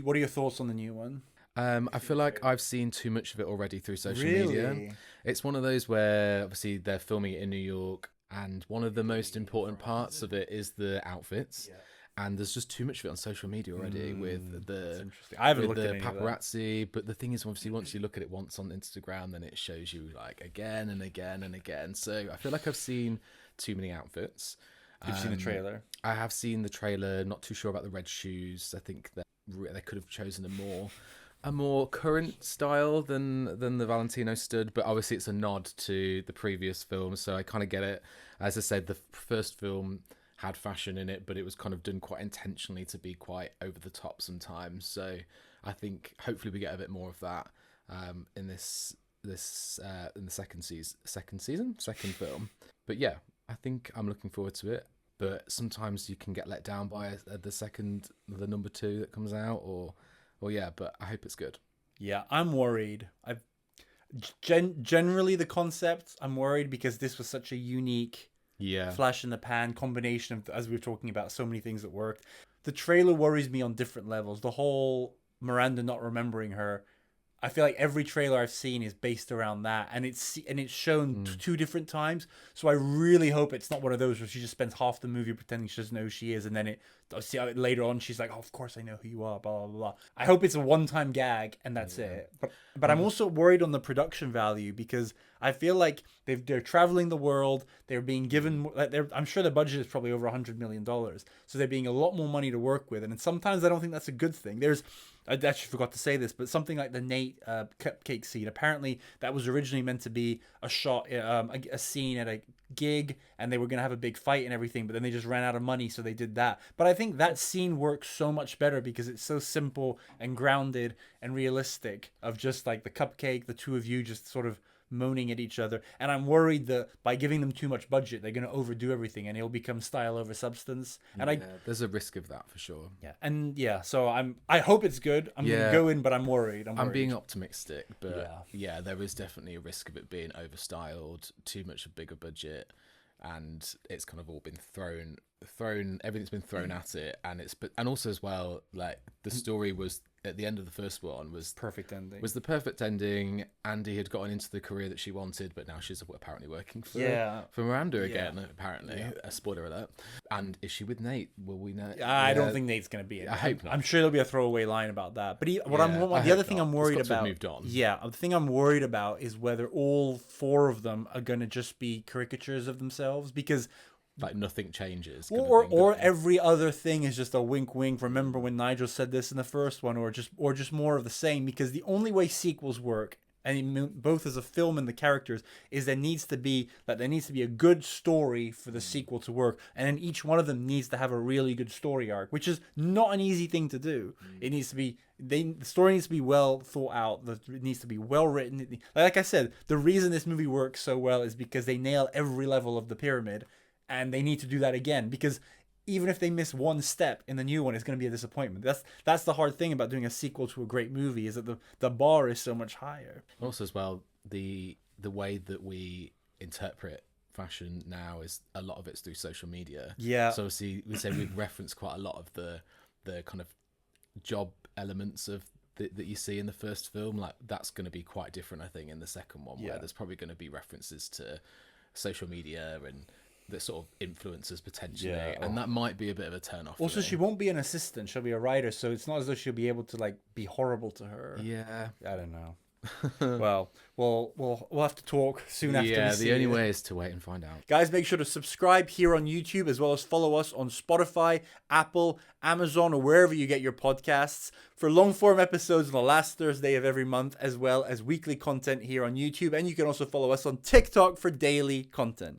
What are your thoughts on the new one? I feel like I've seen too much of it already through social media. Really? It's one of those where obviously they're filming it in New York, and one of the most important parts of it is the outfits. And there's just too much of it on social media already with That's the interesting. I haven't with looked at the any of that. paparazzi. But the thing is, obviously, once you look at it once on Instagram, then it shows you like again and again and again. So I feel like I've seen too many outfits. You've seen the trailer. I have seen the trailer. Not too sure about the red shoes. I think that they could have chosen a more current style than the Valentino stud, but obviously it's a nod to the previous film, so I kind of get it. As I said, the first film had fashion in it, but it was kind of done quite intentionally to be quite over the top sometimes. So I think hopefully we get a bit more of that in this in the second film. But yeah, I think I'm looking forward to it. But sometimes you can get let down by the number 2 that comes out, or yeah. But I hope it's good. Yeah, I'm worried. I've generally the concept. I'm worried because this was such a unique flash in the pan combination of, as we were talking about, so many things that worked. The trailer worries me on different levels. The whole Miranda not remembering her. I feel like every trailer I've seen is based around that, and it's shown 2 different times. So I really hope it's not one of those where she just spends half the movie pretending she doesn't know who she is, and then later on she's like, "Oh, of course I know who you are." Blah blah blah. I hope it's a one-time gag and that's it. But I'm also worried on the production value because I feel like they're traveling the world. They're being given. I'm sure the budget is probably over $100 million, so they're being a lot more money to work with. And sometimes I don't think that's a good thing. I actually forgot to say this, but something like the Nate cupcake scene, apparently that was originally meant to be a shot, a scene at a gig, and they were going to have a big fight and everything, but then they just ran out of money, so they did that. But I think that scene works so much better because it's so simple and grounded and realistic, of just like the cupcake, the two of you just sort of moaning at each other. And I'm worried that by giving them too much budget, they're going to overdo everything and it'll become style over substance. And there's a risk of that for sure. So I hope it's good. I'm going to go in, but I'm worried. I'm being optimistic, but there is definitely a risk of it being overstyled, too much a bigger budget, and it's kind of all been thrown everything's been thrown at it, and also as well, like the story was at the end of the first one was the perfect ending. Andy had gotten into the career that she wanted, but now she's apparently working for Miranda again, apparently. A spoiler alert. And is she with Nate? Will we know? I don't think Nate's going to be in it. I hope not. I'm sure there'll be a throwaway line about that. But the other thing I'm worried about, moved on. The thing I'm worried about is whether all 4 of them are going to just be caricatures of themselves, because like nothing changes, or every other thing is just a wink wink. Remember when Nigel said this in the first one, or just more of the same? Because the only way sequels work, and both as a film and the characters, is there needs to be a good story for the sequel to work, and then each one of them needs to have a really good story arc, which is not an easy thing to do. It needs to be the story needs to be well thought out. It needs to be well written. Like I said, the reason this movie works so well is because they nail every level of the pyramid. And they need to do that again, because even if they miss one step in the new one, it's going to be a disappointment. That's the hard thing about doing a sequel to a great movie, is that the bar is so much higher. Also, as well, the way that we interpret fashion now is a lot of it's through social media. Yeah. So obviously, we've referenced quite a lot of the kind of job elements of that you see in the first film. Like that's going to be quite different, I think, in the second one, where there's probably going to be references to social media and the sort of influencers potentially, and that might be a bit of a turn off. Also, she won't be an assistant; she'll be a writer, so it's not as though she'll be able to like be horrible to her. Yeah, I don't know. Well, we'll have to talk soon after. Yeah, the only way is to wait and find out. Guys, make sure to subscribe here on YouTube, as well as follow us on Spotify, Apple, Amazon, or wherever you get your podcasts, for long form episodes on the last Thursday of every month, as well as weekly content here on YouTube. And you can also follow us on TikTok for daily content.